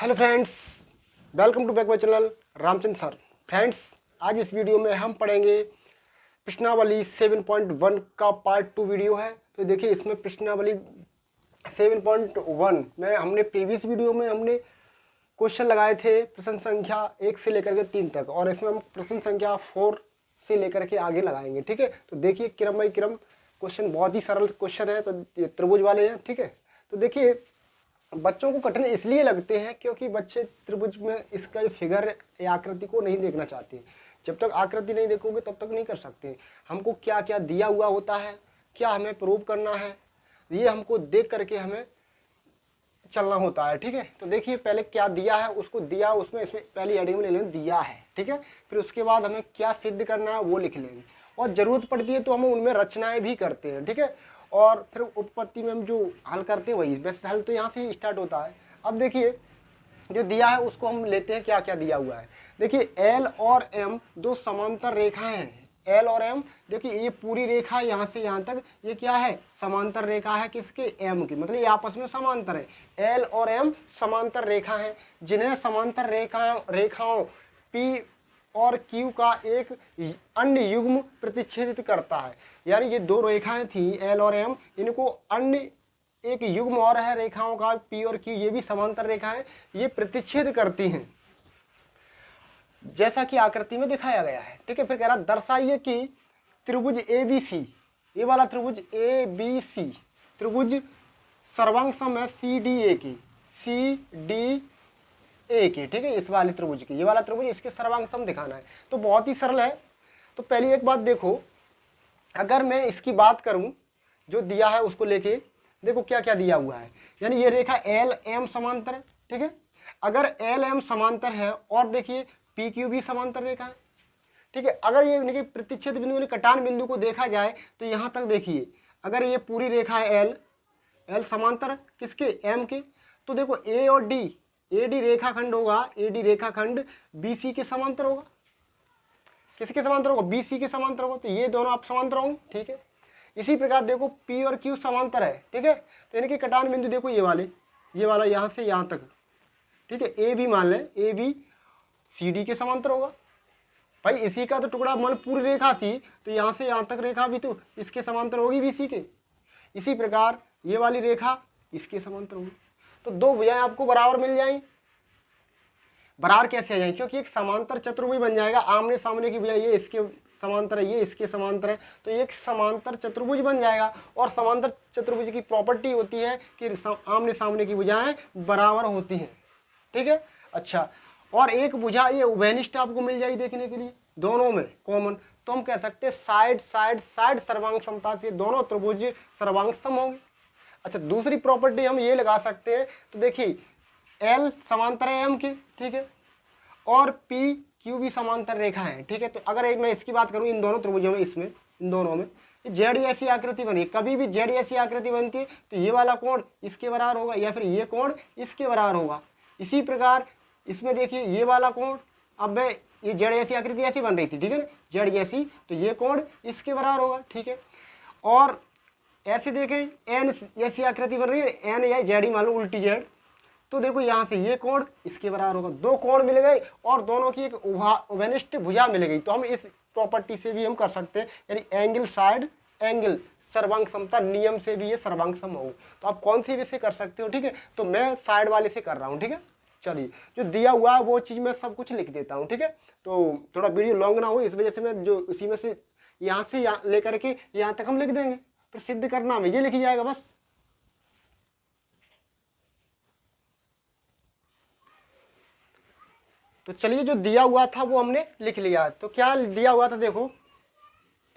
Hello friends, welcome to back my channel Ramchandra sir. Friends, आज इस video में हम पढ़ेंगे प्रश्नावली 7.1 का पार्ट 2 वीडियो है। तो देखिए, इसमें प्रश्नावली 7.1 में हमने प्रीवियस वीडियो में हमने क्वेश्चन लगाए थे प्रश्न संख्या 1 से लेकर के 3 तक, और इसमें हम प्रश्न संख्या 4 से लेकर के आगे लगाएंगे। ठीक है, तो देखिए क्रम बाई क्रम क्वेश्चन बहुत ही सरल क्वेश्चन है, तो ये त्रिभुज वाले हैं। ठीक है, तो देखिए बच्चों को कठिन इसलिए लगते हैं क्योंकि बच्चे त्रिभुज में इसका जो फिगर या आकृति को नहीं देखना चाहते। जब तक आकृति नहीं देखोगे तब तक नहीं कर सकते। हमको क्या क्या दिया हुआ होता है, क्या हमें प्रूव करना है, ये हमको देख करके हमें चलना होता है। ठीक है, तो देखिए पहले क्या दिया है, उसको दिया, उसमें इसमें पहली हेडिंग में ले लेंगे दिया है। ठीक है, फिर उसके बाद हमें क्या सिद्ध करना है वो लिख लेंगे, और जरूरत पड़ती है तो हम उनमें रचनाएं भी करते हैं। ठीक है, और फिर उत्पत्ति में हम जो हल करते हैं वही, वैसे हल तो यहाँ से ही स्टार्ट होता है। अब देखिए जो दिया है उसको हम लेते हैं, क्या क्या दिया हुआ है। देखिए एल और एम दो समांतर रेखाएं हैं। एल और एम, देखिए ये पूरी रेखा यहाँ से यहाँ तक ये क्या है, समांतर रेखा है। किसके, एम की, मतलब ये आपस में समांतर है। एल और एम समांतर रेखा है, जिन्हें समांतर रेखाओं पी और क्यू का एक अन्य युग्म प्रतिच्छेदित करता है। यानी ये दो रेखाएं थी एल और एम, इनको अन्य एक युग्म और है रेखाओं का पी और क्यू, ये भी समांतर रेखा है, ये प्रतिच्छेद करती हैं जैसा कि आकृति में दिखाया गया है। ठीक है, फिर कह रहा दर्शाइए कि त्रिभुज ABC, ये वाला त्रिभुज ABC त्रिभुज सर्वांग सम है CDA की, CDA के। ठीक है, इस वाले त्रिभुज की, ये वाला त्रिभुज, इसके सर्वांग सम दिखाना है। तो बहुत ही सरल है। तो पहली एक बात देखो, अगर मैं इसकी बात करूं जो दिया है उसको लेके, देखो क्या क्या दिया हुआ है। यानी ये रेखा एल एम समांतर है। ठीक है, अगर एल एम समांतर है और देखिए पी क्यू भी समांतर रेखा है। ठीक है, अगर ये देखिए प्रतिच्छेद बिंदु कटान बिंदु को देखा जाए तो यहाँ तक देखिए, अगर ये पूरी रेखा है एल समांतर किसके, एम के, तो देखो ए और डी, एडी रेखाखंड होगा, एडी रेखाखंड बीसी के समांतर होगा। किसके समांतर होगा, बीसी के समांतर होगा। तो ये दोनों आप समांतर होंगे। ठीक है, इसी प्रकार देखो पी और क्यू समांतर है। ठीक है, तो इनके कटान बिंदु देखो ये वाला यहाँ से यहाँ तक। ठीक है, ए भी मान लें, ए भी सी डी के समांतर होगा। भाई इसी का तो टुकड़ा मान पूरी रेखा थी, तो यहाँ से यहाँ तक रेखा भी तो इसके समांतर होगी बीसी के। इसी प्रकार ये वाली रेखा इसके समांतर होगी। तो दो भुजाएं आपको बराबर मिल जाएंगी। बराबर कैसे आ जाएंगे, क्योंकि एक समांतर चतुर्भुज बन जाएगा। आमने सामने की भुजा ये इसके समांतर है, ये इसके समांतर है, तो ये एक समांतर चतुर्भुज बन जाएगा। और समांतर चतुर्भुज की प्रॉपर्टी होती है कि आमने सामने की भुजाएं बराबर होती हैं। ठीक है, अच्छा, और एक भुजा ये उभयनिष्ठ आपको मिल जाएगी देखने के लिए, दोनों में कॉमन। तो हम कह सकते हैं साइड साइड साइड सर्वांग समता से दोनों त्रिभुज सर्वांग सम होंगे। अच्छा, दूसरी प्रॉपर्टी हम ये लगा सकते हैं, तो देखिए एल समांतर है एम के, ठीक है, और पी क्यू भी समांतर रेखा है। ठीक है, तो अगर एक मैं इसकी बात करूं, इन दोनों त्रिभुजों में, इसमें इन दोनों में जेड ऐसी आकृति बनी, कभी भी जेड ऐसी आकृति बनती है तो ये वाला कोण इसके बराबर होगा, या फिर ये कोण इसके बराबर होगा। इसी प्रकार इसमें देखिए ये वाला कोण, अब मैं ये जेड ऐसी आकृति ऐसी बन रही थी, ठीक है ना, जेड जैसी, तो ये कोण इसके बराबर होगा। ठीक है, और ऐसे देखें एन ऐसी आकृति बन रही है, एन या जेड ही मान लो, उल्टी जेड, तो देखो यहाँ से ये कोण इसके बराबर होगा। दो कोण मिल गए और दोनों की एक उभयनिष्ठ भुजा मिल गई। तो हम इस प्रॉपर्टी से भी हम कर सकते हैं, यानी एंगल साइड एंगल सर्वांग समता नियम से भी ये सर्वांग सम हो। तो आप कौन सी भी से कर सकते हो। ठीक है, तो मैं साइड वाले से कर रहा हूँ। ठीक है, चलिए जो दिया हुआ है वो चीज़ मैं सब कुछ लिख देता हूँ। ठीक है, तो थोड़ा वीडियो लॉन्ग ना हो, इस वजह से मैं जो उसी में से यहाँ से लेकर के यहाँ तक हम लिख देंगे, फिर सिद्ध करना में ये लिखी जाएगा बस। तो चलिए जो दिया हुआ था वो हमने लिख लिया। तो क्या दिया हुआ था, देखो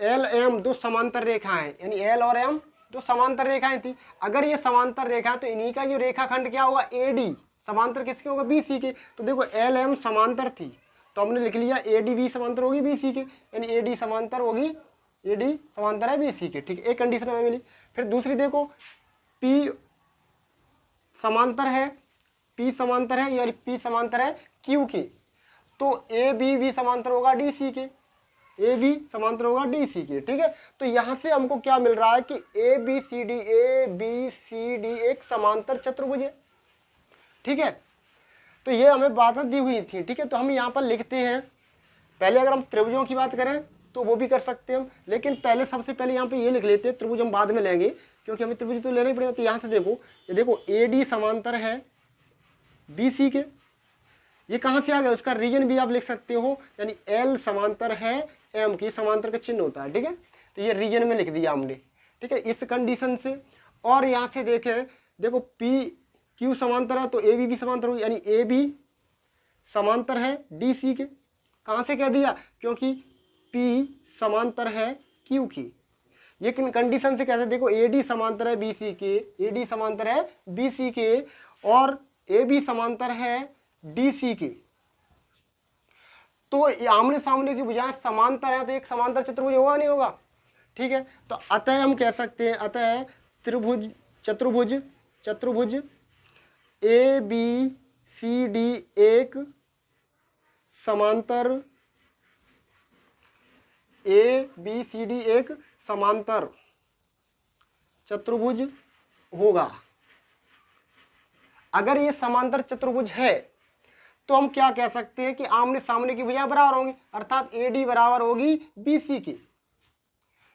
एल एम दो समांतर रेखाएं, यानी एल और एम दो समांतर रेखाएं थी। अगर ये समांतर रेखा तो इन्हीं का जो रेखाखंड क्या होगा, एडी समांतर किसके होगा, बीसी के। तो देखो एल एम समांतर थी तो हमने लिख लिया एडी भी समांतर होगी बीसी के, यानी एडी समांतर होगी, एडी समांतर है बीसी के। ठीक है, एक कंडीशन हमें मिली। फिर दूसरी देखो पी समांतर है, पी समांतर है, यानी पी समांतर है क्यू के, तो ए बी भी समांतर होगा डी सी के, ए बी समांतर होगा डी सी के। ठीक है, तो यहां से हमको क्या मिल रहा है कि ए बी सी डी एक समांतर चतुर्भुज है। ठीक है, तो तो ये हमें बातें दी हुई थी, ठीक है। तो हम यहाँ पर लिखते हैं, पहले अगर हम त्रिभुजों की बात करें तो वो भी कर सकते हैं हम, लेकिन पहले सबसे पहले यहाँ पे ये लिख लेते हैं, त्रिभुज हम बाद में लेंगे क्योंकि हमें त्रिभुज तो लेना ही पड़ेगा। तो यहाँ से देखो, ये देखो AD समांतर है BC के, ये कहाँ से आ गया, उसका रीजन भी आप लिख सकते हो, यानी L समांतर है M की, समांतर का चिन्ह होता है, ठीक है। तो ये रीजन में लिख दिया हमने, ठीक है, इस कंडीशन से। और यहाँ से देखें, देखो PQ समांतर है तो AB भी समांतर होगी, यानी AB समांतर है DC के। कहाँ से कह दिया, क्योंकि P समांतर है Q की। ये कंडीशन से कैसे, देखो AD समांतर है BC के, AD समांतर है BC के, और AB समांतर है DC के। तो आमने सामने की भुजाएं समांतर है, तो एक समांतर चतुर्भुज होगा नहीं होगा, ठीक है। तो अतः हम कह सकते हैं, अतः चतुर्भुज ABCD एक समांतर, ABCD एक समांतर चतुर्भुज होगा। अगर ये समांतर चतुर्भुज है तो हम क्या कह सकते हैं कि आमने सामने की भुजाएं बराबर होंगी, अर्थात AD बराबर होगी BC की,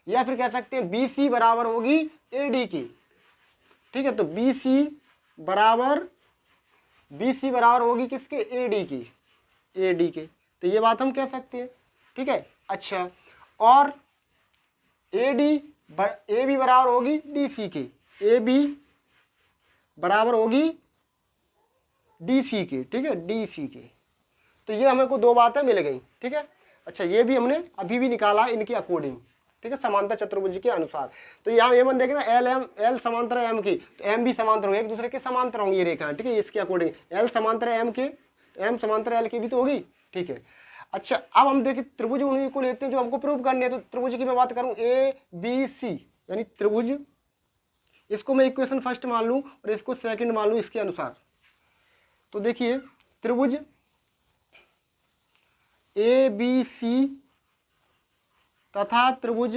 या फिर कह सकते हैं BC बराबर होगी AD की, ठीक है। तो BC बराबर होगी किसके, AD की, तो ये बात हम कह सकते हैं, ठीक है। अच्छा, और AB बराबर होगी DC की, AB बराबर होगी DC की, ठीक है, DC की। तो ये हमें को दो बातें मिल गई, ठीक है। अच्छा, ये भी हमने अभी भी निकाला इनके अकॉर्डिंग, ठीक है, समांतर चतुर्भुज के अनुसार। तो यहाँ ये मन देखना, L समांतर है M की, तो M भी समांतर होगी, एक दूसरे के समांतर होंगी ये रेखा, ठीक है, इसके अकॉर्डिंग। L समांतर है M के, M समांतर L की भी तो होगी, ठीक है। अच्छा, अब हम देखिए त्रिभुज उन्हीं को लेते हैं जो हमको प्रूव करने है। तो त्रिभुज की मैं बात करूँ ABC, यानी त्रिभुज, इसको मैं इक्वेशन फर्स्ट मान लूँ और इसको सेकंड मान लूँ इसके अनुसार। तो देखिए त्रिभुज ABC तथा त्रिभुज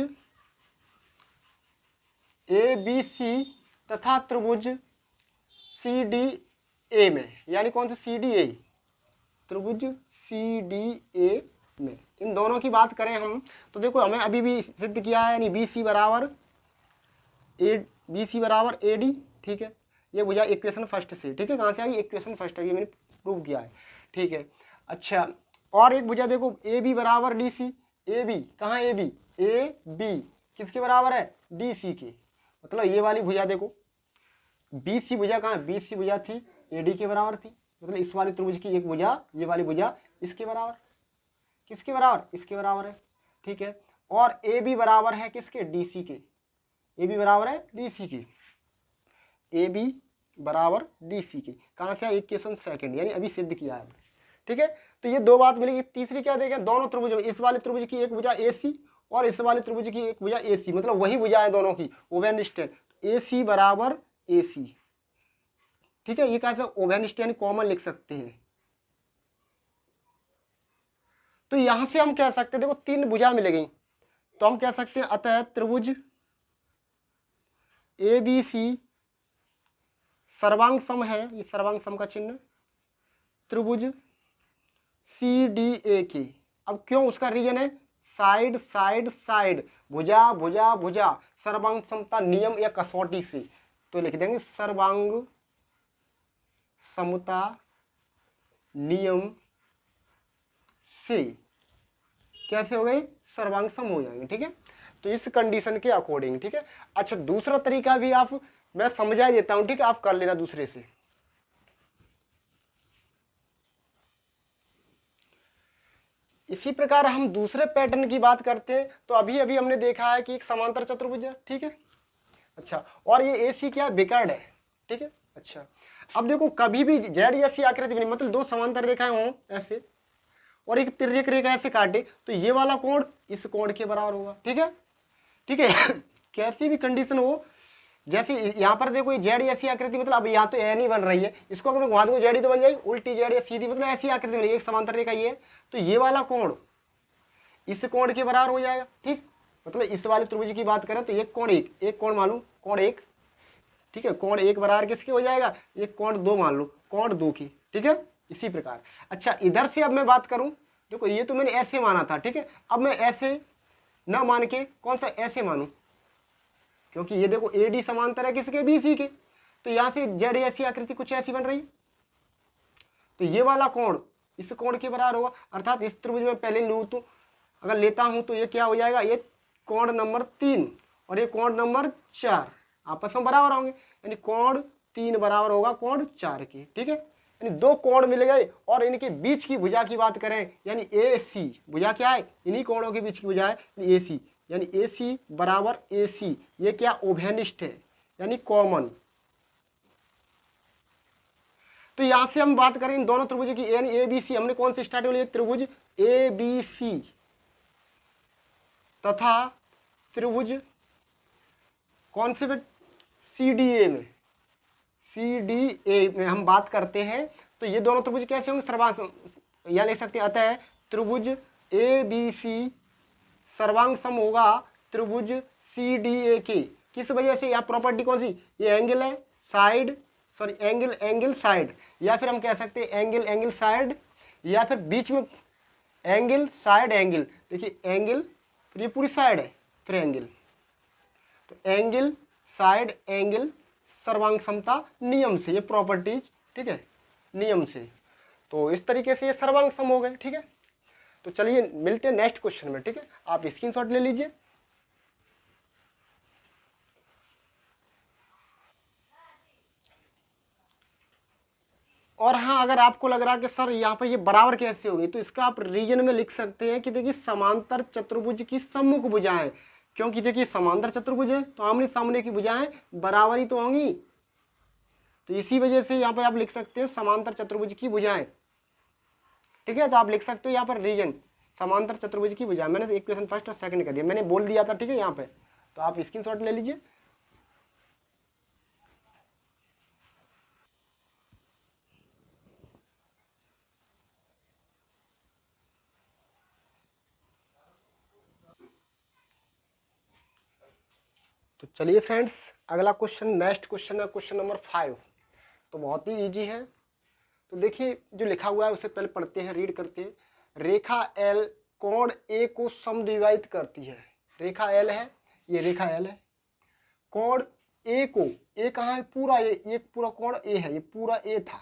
ABC तथा त्रिभुज CDA में, यानी कौन से CDA, त्रिभुज CDA में, इन दोनों की बात करें हम तो देखो हमें अभी भी सिद्ध किया है, यानी BC बराबर AD, ठीक है। ये भुजा इक्वेशन फर्स्ट से, ठीक है, कहाँ से आई, इक्वेशन फर्स्ट है, ये मैंने प्रूव किया है, ठीक है। अच्छा, और एक भुजा देखो AB बराबर DC, AB कहाँ, AB किसके बराबर है, DC के। मतलब ये वाली भुजा देखो, BC भुजा कहाँ, BC भुजा थी AD के बराबर थी, मतलब इस वाली त्रिभुज की एक भुजा, ये वाली भुजा इसके बराबर, किसके बराबर, इसके बराबर है, ठीक है। और AB बराबर है किसके, DC के, AB बराबर है DC की, AB बराबर DC की। कहाँ से, इक्वेशन सेकंड, यानी अभी सिद्ध किया है, ठीक है। तो ये दो बात मिलेगी। तीसरी क्या देगा, दोनों त्रिभुज में इस वाले त्रिभुज की एक भुजा AC और इस वाले त्रिभुज की एक भुजा AC, मतलब वही भुजा है दोनों की, ओवेन स्टेन, AC बराबर AC, ठीक है। ये कैसे ओवेन स्टेन कॉमन लिख सकते हैं। तो यहां से हम कह सकते हैं, देखो तीन भुजा मिल गई, तो हम कह सकते हैं अतः त्रिभुज ABC सर्वांग सम है, ये सर्वांग सम का चिन्ह, त्रिभुज CDA की। अब क्यों, उसका रीजन है साइड साइड साइड, भुजा भुजा भुजा, सर्वांग समता नियम या कसौटी से। तो लिख देंगे सर्वांग समता नियम से, कैसे हो गए, सर्वांग सम हो जाएंगे, ठीक है। तो इस कंडीशन के अकॉर्डिंग, ठीक है। अच्छा, दूसरा तरीका भी आप मैं समझा देता हूं, ठीक है, आप कर लेना दूसरे से। इसी प्रकार हम दूसरे पैटर्न की बात करते हैं। तो अभी अभी हमने देखा है कि एक समांतर चतुर्भुज है, ठीक है। अच्छा, और ये AC क्या विकर्ण है, ठीक है। अच्छा, अब देखो कभी भी जेड जैसी आकृति बनी, मतलब दो समांतर रेखाएं हों ऐसे और एक तिर्यक रेखा ऐसे काटे, तो ये वाला कोण इस कोण के बराबर होगा, ठीक है, ठीक है। कैसी भी कंडीशन हो, जैसे यहाँ पर देखो ये जेड ऐसी आकृति, मतलब अब यहाँ तो एन ही बन रही है, इसको अगर मैं घुमा दूंगा जेड ही तो बन जाएगी, उल्टी जेड या सीधी, मतलब ऐसी आकृति बनेगी, एक समांतर रेखा ये है, तो ये वाला कोण इस कोण के बराबर हो जाएगा, ठीक। मतलब इस वाले त्रिभुज की बात करें तो एक कोण एक कोण मान लो, कोण एक, ठीक है, कोण एक बराबर किसके हो जाएगा, एक कोण दो मान लो, कोण दो की, ठीक है। इसी प्रकार। अच्छा इधर से अब मैं बात करूं, देखो ये तो मैंने ऐसे माना था, ठीक है, अब मैं ऐसे ना मान के कौन सा ऐसे मानूं, क्योंकि ये देखो ए डी समांतर है किसके, बी सी के, तो यहां से जेड ऐसी आकृति कुछ ऐसी बन रही है, तो ये वाला कोण इस कोण के बराबर होगा, अर्थात इस त्रिभुज में पहले लूं तो अगर लेता हूं तो ये क्या हो जाएगा, ये कोण नंबर 3 और ये कोण नंबर 4 आपस में बराबर होंगे, यानी कोण 3 बराबर होगा कोण 4 के, ठीक है, यानी दो कोण मिल गए और इनके बीच की भुजा की बात करें यानी ए सी, भुजा क्या है, इन्हीं कोणों के बीच की भुजा है ए सी, यानी ए सी बराबर ए सी, ये क्या ओभेनिष्ठ है यानी कॉमन। तो यहां से हम बात करें इन दोनों त्रिभुज की, यानी ए बी सी, हमने कौन से स्टार्ट लिया, त्रिभुज ए बी सी तथा त्रिभुज कौन से सी डी ए में, सी डी ए में हम बात करते हैं, तो ये दोनों त्रिभुज कैसे होंगे, सर्वांग, या लिख सकते हैं अतः त्रिभुज ए बी सी सर्वांग सम होगा त्रिभुज सी डी ए के, किस वजह से, या प्रॉपर्टी कौन सी, ये एंगल है side, sorry angle angle side, या फिर हम कह सकते हैं एंगल एंगल साइड, या फिर बीच में एंगल साइड एंगल, देखिए एंगल फिर ये पूरी साइड है फिर एंगल, तो एंगल साइड एंगल सर्वांग समता नियम से, ये प्रॉपर्टीज, ठीक है, नियम से, तो इस तरीके से ये सर्वांग सम हो गए, ठीक है। तो चलिए मिलते हैं नेक्स्ट क्वेश्चन में, ठीक है, आप स्क्रीनशॉट ले लीजिए। और हाँ अगर आपको लग रहा है कि सर यहाँ पर ये बराबर कैसे होगी, तो इसका आप रीजन में लिख सकते हैं कि देखिए समांतर चतुर्भुज की सम्मुख भुजाएं, क्योंकि देखिए समांतर चतुर्भुज है तो आमने सामने की भुजाएं बराबर ही तो होंगी, तो इसी वजह से यहाँ पर आप लिख सकते हैं समांतर चतुर्भुज की भुजाएं, ठीक है, तो आप लिख सकते हो यहाँ पर रीजन समांतर चतुर्भुज की भुजाएं, मैंने इक्वेशन फर्स्ट और सेकंड कर दिया, मैंने बोल दिया था, ठीक है, यहाँ पे तो आप स्क्रीनशॉट ले लीजिए। तो चलिए फ्रेंड्स अगला क्वेश्चन, नेक्स्ट क्वेश्चन है क्वेश्चन नंबर 5, तो बहुत ही इजी है, तो देखिए जो लिखा हुआ है उसे पहले पढ़ते हैं, रीड करते हैं। रेखा एल कोण ए को समद्विभाजित करती है, रेखा एल है, ये रेखा एल है, कोण ए को, ए कहाँ है, पूरा ए, एक पूरा कोण ए है, ये पूरा ए था,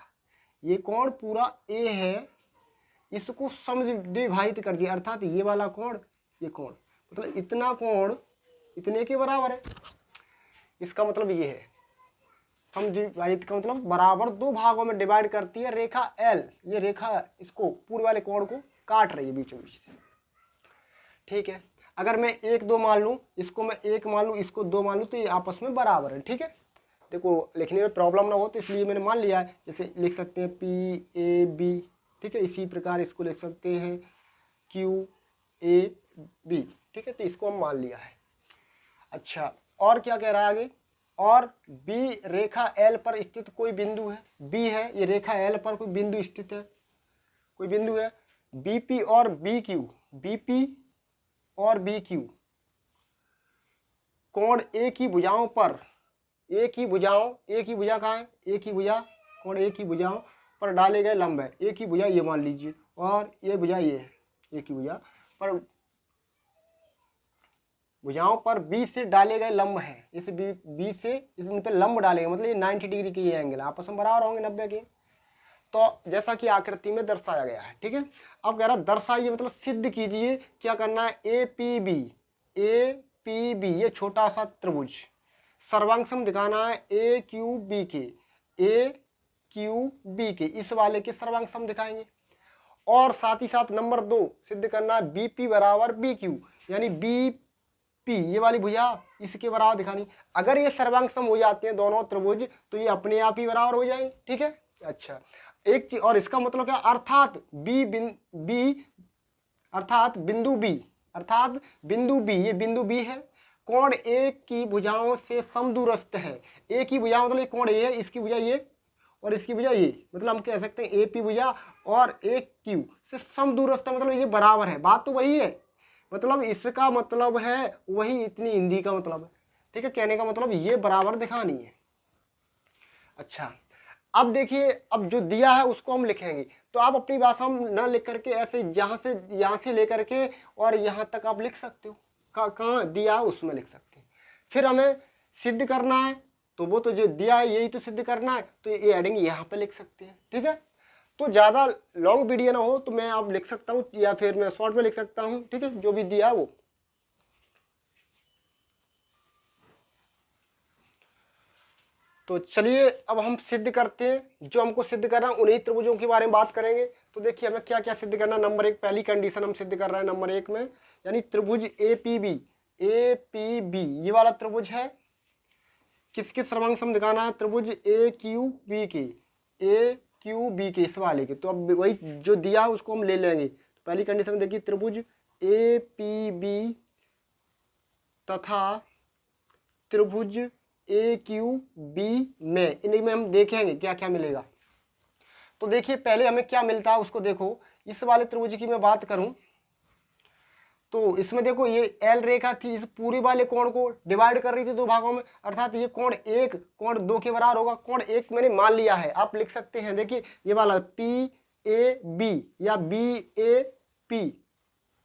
ये कोण पूरा ए है, इसको समद्विभाजित कर दिया, अर्थात ये वाला कोण, ये कोण, मतलब इतना कोण इतने के बराबर है, इसका मतलब ये है, समद्विभाजित का मतलब बराबर दो भागों में डिवाइड करती है रेखा एल, ये रेखा इसको पूर्व वाले कोण को काट रही है बीचों बीच से, ठीक है। अगर मैं 1 2 मान लूँ, इसको मैं 1 मान लूँ, इसको 2 मान लूँ, तो ये आपस में बराबर है, ठीक है। देखो लिखने में प्रॉब्लम ना हो तो इसलिए मैंने मान लिया है, जैसे लिख सकते हैं पी ए बी, ठीक है, इसी प्रकार इसको लिख सकते हैं क्यू ए बी, ठीक है, तो इसको हम मान लिया है। अच्छा और क्या कह रहा है आगे, और बी रेखा एल पर स्थित कोई बिंदु है, बी है ये रेखा एल पर कोई बिंदु स्थित है, कोई बिंदु है, बीपी और बी क्यू, बीपी और बी क्यू कोण ए की भुजाओं पर, ए की भुजाओं, ए की भुजा कहाँ है, ए की भुजा, कोण ए की भुजाओं पर डाले गए लंब है, ए की भुजा ये मान लीजिए और ये भुजा ये है, ए की भुजा पर भुजाओं पर बी से डाले गए लंब है, इस बी से इन पे लंब डाले गए, मतलब ये 90 डिग्री के ये एंगल आपस में बराबर होंगे 90 के, तो जैसा कि आकृति में दर्शाया गया है, ठीक है। अब कह रहा दर्शाइए मतलब सिद्ध कीजिए, क्या करना है, ए पी बी ये छोटा सा त्रिभुज सर्वांग सम दिखाना है ए क्यू बी के, इस वाले के सर्वांग सम दिखाएंगे, और साथ ही साथ नंबर 2 सिद्ध करना है बीपी बराबर बी क्यू, यानी बी पी ये वाली भुजा इसके बराबर दिखानी, अगर ये सर्वांग सम हो जाते हैं दोनों त्रिभुज तो ये अपने आप ही बराबर हो जाएंगे, ठीक है। अच्छा एक चीज और, इसका मतलब क्या, अर्थात अर्थात बिंदु बी ये बिंदु बी है, कोण ए की भुजाओं से समदूरस्थ है, ए की भुजा मतलब ये कोण ए है, इसकी भुजा ये और इसकी भुजा ये, मतलब हम कह सकते हैं ए पी भुजा और ए क्यू से समदूरस्थ है, मतलब ये बराबर है, बात तो वही है, मतलब इसका मतलब है वही इतनी हिंदी का मतलब है, ठीक है, कहने का मतलब ये बराबर दिखानी है। अच्छा अब देखिए, अब जो दिया है उसको हम लिखेंगे, तो आप अपनी भाषा में ना लिख करके ऐसे यहाँ से लेकर के और यहाँ तक आप लिख सकते हो, कहाँ दिया है उसमें लिख सकते हैं। फिर हमें सिद्ध करना है, तो वो तो जो दिया है यही तो सिद्ध करना है, तो ये एडिंग यहाँ पे लिख सकते हैं, ठीक है। तो ज़्यादा लॉन्ग वीडियो ना हो तो मैं आप लिख सकता हूँ या फिर मैं शॉर्ट में लिख सकता हूँ, ठीक है, जो भी दिया वो। तो चलिए अब हम सिद्ध करते हैं, जो हमको सिद्ध करना है उन्हीं त्रिभुजों के बारे में बात करेंगे। तो देखिए हमें क्या क्या सिद्ध करना है। नंबर 1 पहली कंडीशन हम सिद्ध कर रहे हैं नंबर 1 में, यानी त्रिभुज APB ये वाला त्रिभुज है, किसके सर्वांग सम दिखाना है, त्रिभुज AQB के इस वाले के। तो अब वही जो दिया है उसको हम ले लेंगे। तो पहली कंडीशन में देखिए त्रिभुज APB तथा त्रिभुज AQB में, इन्हीं में हम देखेंगे क्या क्या मिलेगा। तो देखिए पहले हमें क्या मिलता है उसको देखो। इस वाले त्रिभुज की मैं बात करूं तो इसमें देखो ये L रेखा थी, इस पूरे वाले कोण को डिवाइड कर रही थी दो भागों में, अर्थात ये कोण 1 कोण 2 के बराबर होगा। कोण 1 मैंने मान लिया है, आप लिख सकते हैं, देखिए ये वाला PAB या BAP,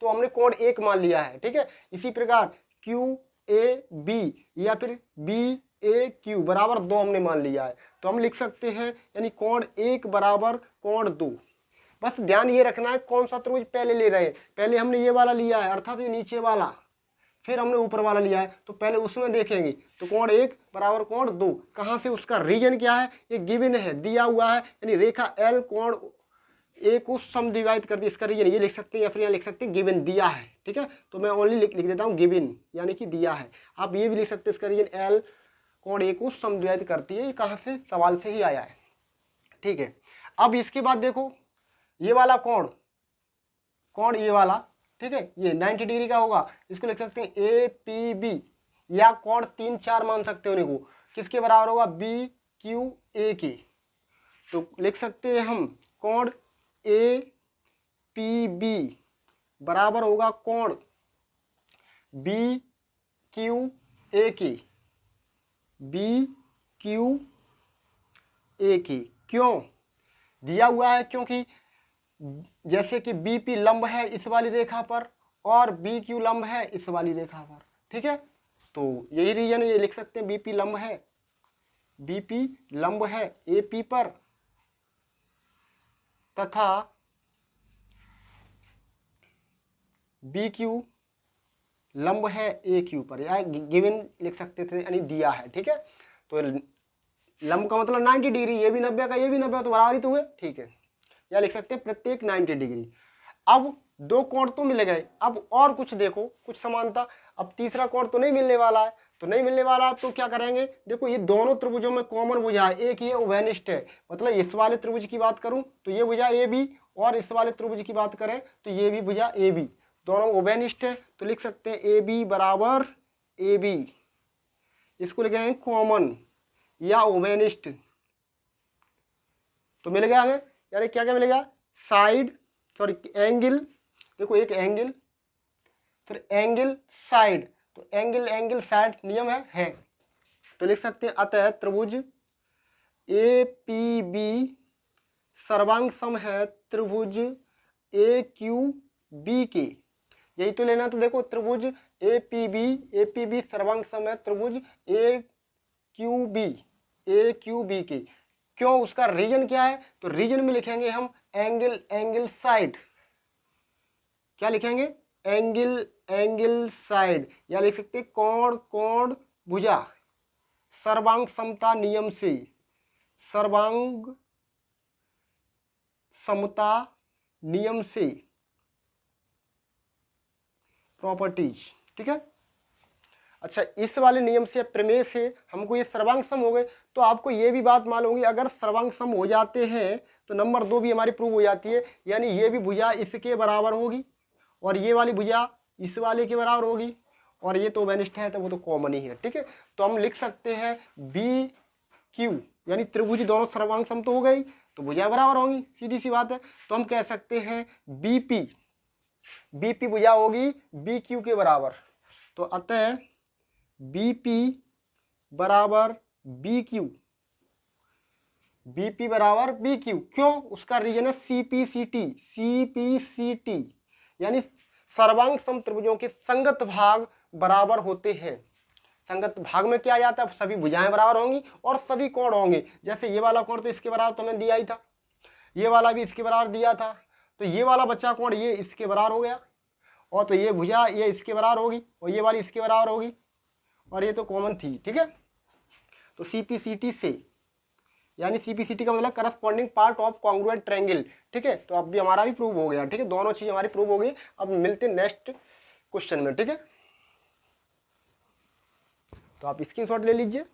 तो हमने कोण 1 मान लिया है, ठीक है। इसी प्रकार QAB या फिर BAQ बराबर 2 हमने मान लिया है, तो हम लिख सकते हैं यानी कोण 1 बराबर कोण 2। बस ध्यान ये रखना है कौन सा त्रिभुज पहले ले रहे हैं। पहले हमने ये वाला लिया है अर्थात ये नीचे वाला, फिर हमने ऊपर वाला लिया है, तो पहले उसमें देखेंगे। तो कोण 1 बराबर कोण 2, कहाँ से उसका रीजन क्या है, ये गिवन है, दिया हुआ है, यानी रेखा L कोण A को समद्विभाजित कर दी, इसका रीजन ये लिख सकते हैं या फिर यहाँ लिख सकते हैं गिवन दिया है, ठीक है। तो मैं ओनली लिख देता हूँ गिवन यानी कि दिया है। आप ये भी लिख सकते हैं इसका रीजन L कोण A को समद्विभाजित करती है, ये कहाँ से, सवाल से ही आया है, ठीक है। अब इसके बाद देखो ये वाला कोण ये वाला, ठीक है, ये 90 डिग्री का होगा, इसको लिख सकते हैं APB या कोण 3 4 मान सकते हो इनको, किसके बराबर होगा, BQA के। तो लिख सकते हैं हम कोण APB बराबर होगा कोण BQA के, क्यों दिया हुआ है, क्योंकि जैसे कि BP लंब है इस वाली रेखा पर और BQ लंब है इस वाली रेखा पर, ठीक है। तो यही रीजन ये लिख सकते हैं, BP लंब है AP पर तथा BQ लंब है AQ पर, या गिवन लिख सकते थे यानी दिया है, ठीक है। तो लंब का मतलब 90 डिग्री, ये भी 90 का ये भी 90, तो बराबर ही तो हुए, ठीक है। या लिख सकते हैं प्रत्येक 90 डिग्री। अब दो कोण तो मिल गए, अब और कुछ देखो, कुछ समानता। अब तीसरा कोण तो नहीं मिलने वाला है, तो नहीं मिलने वाला है तो क्या करेंगे, देखो ये दोनों त्रिभुजों में कॉमन भुजा है, एक ही उभयनिष्ठ है, मतलब इस वाले त्रिभुज की बात करूं तो ये भुजा AB और इस वाले त्रिभुज की बात करें तो ये भी भुजा AB, दोनों उभयनिष्ठ है। तो लिख सकते हैं AB बराबर AB, इसको लिखेंगे कॉमन या उभयनिष्ठ। तो मिल गया हमें, यानी क्या क्या मिलेगा, साइड, सॉरी एंगल, देखो एक एंगल, फिर एंगल साइड, तो एंगल साइड नियम है। तो लिख सकते हैं अतः त्रिभुज APB सर्वांग सम है त्रिभुज AQB के, यही तो लेना। तो देखो त्रिभुज APB सर्वांग सम है त्रिभुज AQB के, क्यों, उसका रीजन क्या है, तो रीजन में लिखेंगे हम एंगल साइड, क्या लिखेंगे, एंगल साइड, या लिख सकते हैं कोण भुजा सर्वांग समता नियम से, सर्वांग समता नियम से प्रॉपर्टीज, ठीक है। अच्छा, इस वाले नियम से, प्रमेय से हमको ये सर्वांग सम हो गए। तो आपको ये भी बात मालूम होगी, अगर सर्वांग सम हो जाते हैं तो नंबर 2 भी हमारी प्रूव हो जाती है, यानी ये भी भुजा इसके बराबर होगी और ये वाली भुजा इस वाले के बराबर होगी, और ये तो वेनिष्ठ है तो वो तो कॉमन ही है, ठीक है। तो हम लिख सकते हैं BQ, यानी त्रिभुज दोनों सर्वांग सम तो हो गई, तो भुजा बराबर होंगी, सीधी सी बात है। तो हम कह सकते हैं BP भुजा होगी BQ के बराबर। तो अतः BP बराबर BQ, BP बराबर BQ, क्यों? उसका रीजन है CPCT, CPCT यानी सर्वांग सम त्रिभुजों के संगत भाग बराबर होते हैं। संगत भाग में क्या जाता है, सभी भुजाएं बराबर होंगी और सभी कोण होंगे। जैसे ये वाला कोण तो इसके बराबर तो हमें दिया ही था, ये वाला भी इसके बराबर दिया था, तो ये वाला बच्चा कोण ये इसके बराबर हो गया, और तो ये भुजा ये इसके बराबर होगी और ये वाली इसके बराबर होगी, और ये तो कॉमन थी, ठीक है। तो CPCT से, यानी CPCT का मतलब corresponding part of congruent triangle, ठीक है। तो अब भी हमारा भी प्रूव हो गया, ठीक है, दोनों चीज हमारी प्रूव हो गई। अब मिलते हैं नेक्स्ट क्वेश्चन में, ठीक है। तो आप स्क्रीनशॉट ले लीजिए।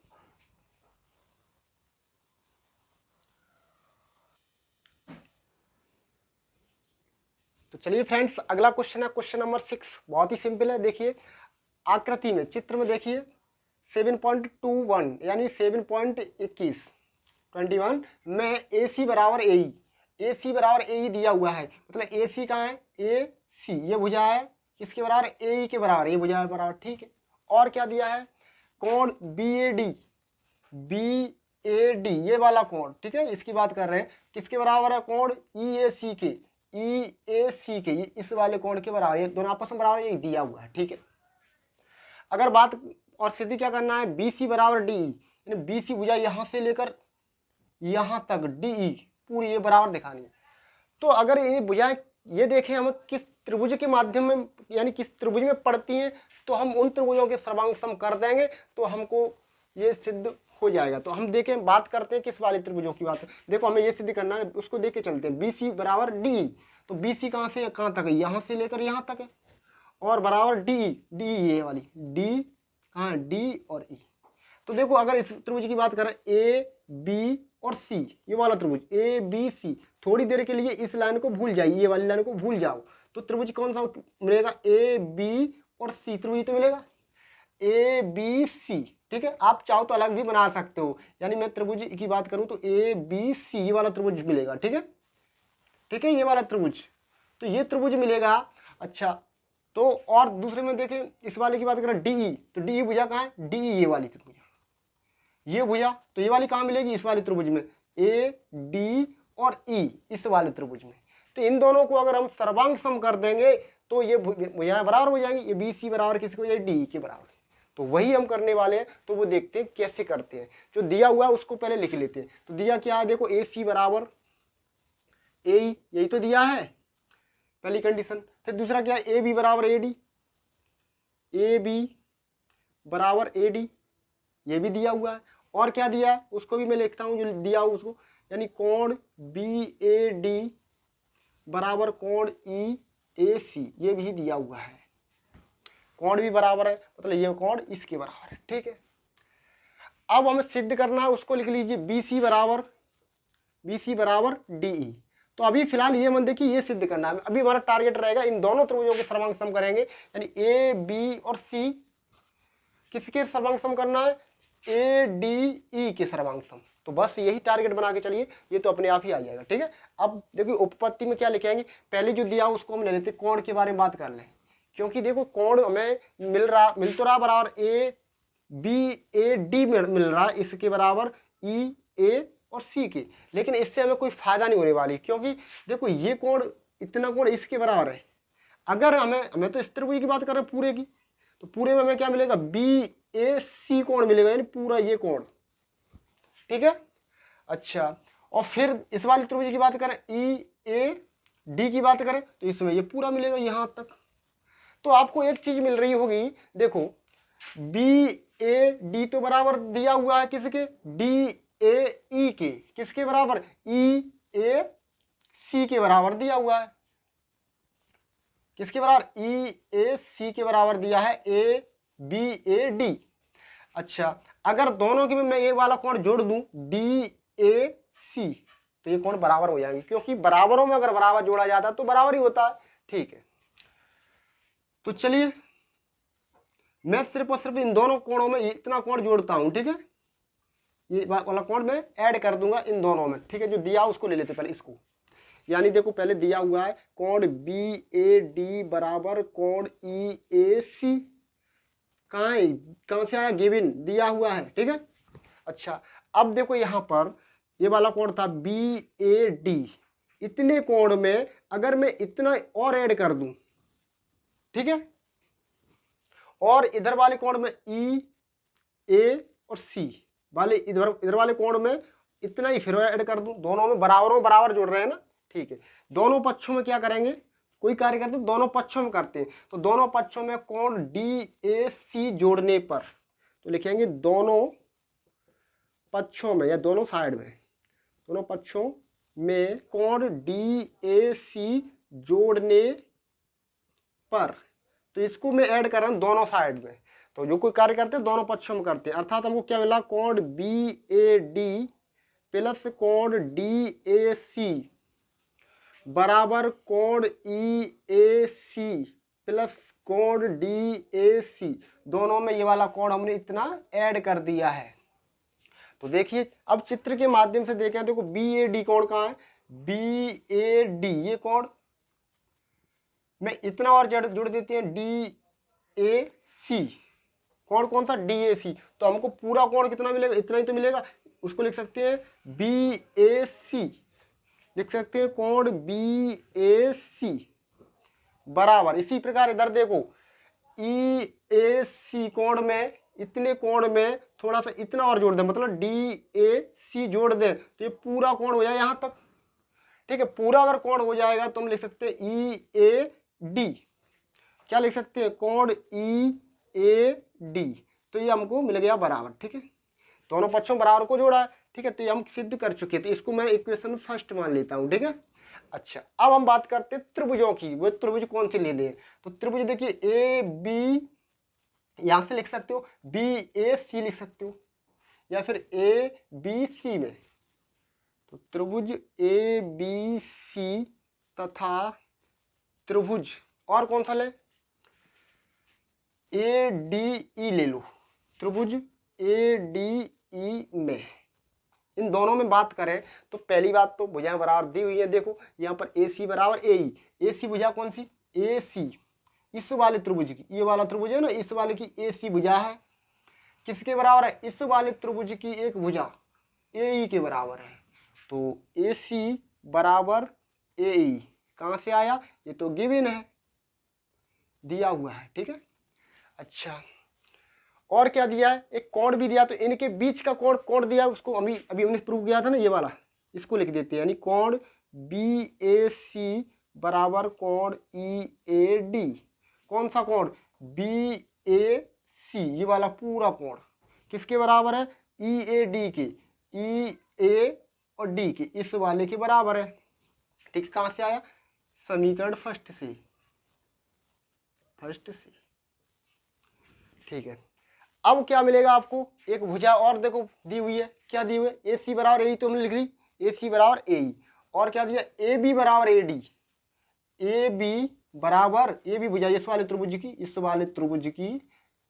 तो चलिए फ्रेंड्स, अगला क्वेश्चन है क्वेश्चन नंबर 6। बहुत ही सिंपल है। देखिए आकृति में, चित्र में देखिए 7.21 यानी 7.21 में AC बराबर AE, AC बराबर AE दिया हुआ है। मतलब AC कहाँ है, AC, ये भुजा है किसके बराबर, AE के बराबर, ये भुजा है बराबर, ठीक है। और क्या दिया है, कोण BAD, BAD ये वाला कोण, ठीक है, इसकी बात कर रहे हैं, किसके बराबर है, कोण EAC के, EAC के, ये इस वाले कोण के बराबर, ये दोनों आपस में बराबर, ये दिया हुआ है, ठीक है। अगर बात और सिद्धि क्या करना है, BC बराबर DE, यानी BC भुजा यहां से लेकर यहां तक DE पूरी ये बराबर दिखानी है। तो अगर ये भुजाएं ये देखें हम किस त्रिभुज के माध्यम में, यानी किस त्रिभुज में पड़ती हैं, तो हम उन त्रिभुजों के सर्वांग सम कर देंगे तो हमको ये सिद्ध हो जाएगा। तो हम देखें, बात करते हैं किस वाले त्रिभुजों की बात है। देखो हमें ये सिद्ध करना है, उसको देख के चलते हैं। BC बराबर DE, तो BC कहाँ से कहाँ तक है, यहाँ से लेकर यहाँ तक है, और बराबर DE, DE ये वाली D कहाँ है, D और E। तो देखो अगर इस त्रिभुज की बात करें AB और C, ये वाला त्रिभुज ABC, थोड़ी देर के लिए इस लाइन को भूल जाइए, ये वाली लाइन को भूल जाओ, तो त्रिभुज कौन सा मिलेगा, AB और C त्रिभुज तो मिलेगा, ABC, ठीक है। आप चाहो तो अलग भी बना सकते हो, यानी मैं त्रिभुज की बात करूं तो ABC ये वाला त्रिभुज मिलेगा, ठीक है, ठीक है, ये वाला त्रिभुज, तो ये त्रिभुज मिलेगा। अच्छा, तो और दूसरे में देखें, इस वाले की बात करें DE, तो DE भुजा कहाँ है, DE ये वाली त्रिभुज, ये भुजा, तो ये वाली कहाँ मिलेगी, इस वाले त्रिभुज में, AD और E इस वाले त्रिभुज में। तो इन दोनों को अगर हम सर्वांग सम कर देंगे तो ये भुजाएं बराबर हो जाएंगी, ये BC बराबर किसको, ये DE के बराबर। तो वही हम करने वाले हैं, तो वो देखते हैं कैसे करते हैं। जो दिया हुआ है उसको पहले लिख लेते हैं। तो दिया क्या है, देखो AC बराबर AE, यही तो दिया है पहली कंडीशन। फिर दूसरा क्या है, AB बराबर AD, AB बराबर AD, ये भी दिया हुआ है। और क्या दिया है उसको भी मैं लिखता हूं, जो दिया हुआ उसको, यानी कोण BAD बराबर कोण EAC, ये भी दिया हुआ है, कोण भी बराबर है, मतलब ये कोण इसके बराबर है, ठीक है। अब हमें सिद्ध करना है, उसको लिख लीजिए BC बराबर DE। तो अभी फिलहाल ये मन देखिए, ये सिद्ध करना है। अभी हमारा टारगेट रहेगा इन दोनों त्रिभुजों के सर्वांग सम करेंगे, यानी AB और C किसके सर्वांग सम करना है, ADE के सर्वांग सम। तो बस यही टारगेट बना के चलिए, ये तो अपने आप ही आ जाएगा, ठीक है। अब देखिए उपपत्ति में क्या लिखेंगे, पहले जो दिया उसको हम ले लेते, कोण के बारे में बात कर लें, क्योंकि देखो कोण हमें मिल तो रहा बराबर ABAD मिल रहा, इसके बराबर EA और C के, लेकिन इससे हमें कोई फायदा नहीं होने वाली, क्योंकि देखो ये कोण, इतना कोण इसके बराबर है। अगर हमें तो इस त्रिभुज की बात कर रहे हैं पूरे की, तो पूरे में हमें क्या मिलेगा, BAC कोण मिलेगा, यानी पूरा ये कोण, ठीक है। अच्छा, और फिर इस वाले त्रिभुज की बात करें EAD की बात करें, तो इसमें ये पूरा मिलेगा यहां तक। तो आपको एक चीज मिल रही होगी, देखो BAD तो बराबर दिया हुआ है किसके, DAE के, किसके बराबर, EAC के बराबर दिया हुआ है, किसके बराबर, EAC के बराबर दिया है ABAD। अच्छा, अगर दोनों की मैं एक वाला कोण जोड़ दूं DAC, तो ये कोण बराबर हो जाएंगे, क्योंकि बराबरों में अगर बराबर जोड़ा जाता है तो बराबर ही होता है, ठीक है। तो चलिए मैं सिर्फ और सिर्फ इन दोनों कोणों में इतना कोण जोड़ता हूं, ठीक है, ये वाला कोण मैं ऐड कर दूंगा इन दोनों में, ठीक है। जो दिया उसको ले लेते पहले इसको, यानी देखो पहले दिया हुआ है कोण BAD बराबर कोण EAC, कहां से आया, गिवन दिया हुआ है, ठीक है। अच्छा, अब देखो यहां पर ये वाला कोण था BAD, इतने कोण में अगर मैं इतना और ऐड कर दूं, ठीक है, और इधर वाले कोण में EA और C वाले, इधर वाले कोण में इतना ही फिर ऐड कर दूं, दोनों में बराबर जोड़ रहे हैं ना, ठीक है। दोनों पक्षों में क्या करेंगे, कोई कार्य करते हैं दोनों पक्षों में करते हैं, तो दोनों पक्षों में कोण DAC जोड़ने पर, तो लिखेंगे दोनों पक्षों में या दोनों साइड में, दोनों पक्षों में कोण DAC जोड़ने पर, तो इसको मैं ऐड कर रहा हूं दोनों साइड में, तो जो कोई कार्य करते हैं दोनों पक्षों में करते हैं, अर्थात हमको क्या मिला, कोण BAD प्लस कोण DAC बराबर कोण EAC प्लस कोण DAC, दोनों में ये वाला कोण हमने इतना ऐड कर दिया है। तो देखिए अब चित्र के माध्यम से देखें, देखो BAD कोण कहाँ है, BAD ये कोण मैं इतना और जुड़ देते हैं DAC, कोण कौन सा, DAC, तो हमको पूरा कोण कितना मिलेगा, इतना ही तो मिलेगा, उसको लिख सकते हैं BAC, लिख सकते हैं कोण BAC बराबर, इसी प्रकार इधर देखो EAC कोण में, इतने कोण में थोड़ा सा इतना और जोड़ दें, मतलब DAC जोड़ दें, तो ये पूरा कोण हो जाए यहां तक, ठीक है। पूरा अगर कोण हो जाएगा तो हम लिख सकते हैं EAD, क्या लिख सकते हैं, कोण EAD, तो ये हमको मिल गया बराबर, ठीक है, दोनों पक्षों बराबर को जोड़ा है, ठीक है, तो ये हम सिद्ध कर चुके हैं, तो इसको मैं इक्वेशन फर्स्ट मान लेता हूं, ठीक है। अच्छा अब हम बात करते हैं त्रिभुजों की, वो त्रिभुज कौन से लेने हैं, तो त्रिभुज देखिए AB, यहां से लिख सकते हो BAC लिख सकते हो, या फिर ABC में, तो त्रिभुज ABC तथा त्रिभुज और कौन सा ले, ADE ले लो, त्रिभुज ADE में, इन दोनों में बात करें तो पहली बात तो भुजाएं बराबर दी हुई है, देखो यहाँ पर AC बराबर AE, AC भुजा कौन सी, AC, इस वाले त्रिभुज की, ये वाला त्रिभुज है ना, इस वाले की AC भुजा है, किसके बराबर है, इस वाले त्रिभुज की एक भुजा AE के बराबर है, तो AC बराबर AE कहाँ से आया, ये तो गिवन है, दिया हुआ है, ठीक है। अच्छा और क्या दिया है, एक कोण भी दिया, तो इनके बीच का कोण दिया, उसको अभी हमने प्रूव किया था ना, ये वाला, इसको लिख देते हैं, यानी कोण BAC बराबर कोण EAD, कौन सा कोण, BAC, ये वाला पूरा कोण किसके बराबर है, EAD के, EA और D के, इस वाले के बराबर है, ठीक है। कहां से आया, समीकरण फर्स्ट से, ठीक है। अब क्या मिलेगा आपको, एक भुजा और देखो दी हुई है, क्या दी हुई है, AC बराबर AE, तो हमने लिख ली AC बराबर AE, और क्या दिया, AB बराबर AD, AB बराबर, AB भुजा इस वाले त्रिभुज की, इस वाले त्रिभुज की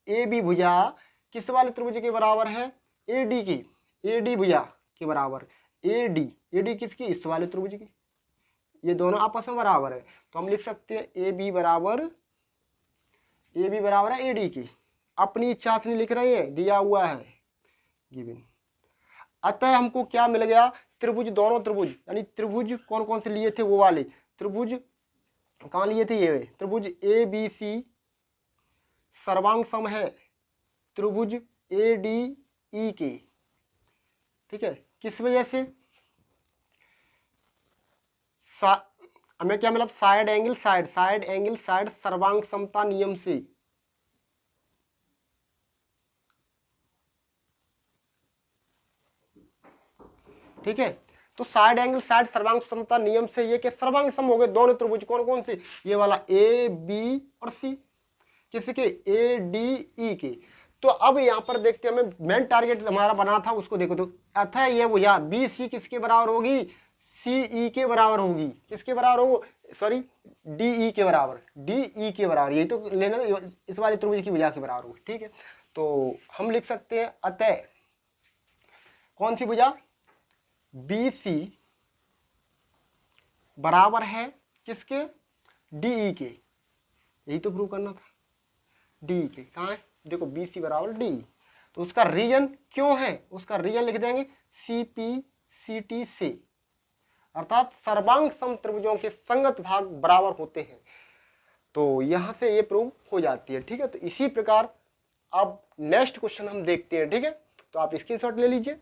AB भुजा किस वाले त्रिभुज के बराबर है, AD की, AD भुजा के बराबर, AD किसकी, इस वाले त्रिभुज की, ये दोनों आपस में बराबर है, तो हम लिख सकते हैं AB बराबर है AD की, अपनी इच्छा से नहीं लिख रहे हैं, दिया हुआ है गिवन। अतः हमको क्या मिल गया, त्रिभुज, दोनों त्रिभुज, यानी त्रिभुज कौन कौन से लिए थे, वो वाले त्रिभुज कहाँ लिए थे, ये त्रिभुज ABC सर्वांग सम है त्रिभुज ADE के, ठीक है, किस वजह से, हमें क्या मिला, साइड एंगल साइड सर्वांग समता नियम से, ठीक है। तो साइड एंगल साइड सर्वांग समता नियम से ये के सर्वांग सम हो गए दोनों त्रिभुज, कौन कौन से, ये वाला AB और C, किसके, ADE के। तो अब यहाँ पर देखते हैं, हमें मेन टारगेट हमारा बना था उसको देखो, तो अतः ये भुजा BC किसके बराबर होगी, CE के बराबर होगी, किसके बराबर हो, सॉरी DE के बराबर, DE के बराबर, यही तो लेना, इस वाले त्रिभुज की भुजा के बराबर होगी, ठीक है। तो हम लिख सकते हैं अतः कौन सी भुजा, BC बराबर है किसके, DE के, यही तो प्रूव करना था, DE के, कहाँ है, देखो BC बराबर DE, तो उसका रीजन क्यों है, उसका रीजन लिख देंगे CP सी टी से, अर्थात सर्वांग सम त्रिभुजों के संगत भाग बराबर होते हैं। तो यहां से ये प्रूव हो जाती है। ठीक है, तो इसी प्रकार अब नेक्स्ट क्वेश्चन हम देखते हैं। ठीक है, तो आप स्क्रीनशॉट ले लीजिए।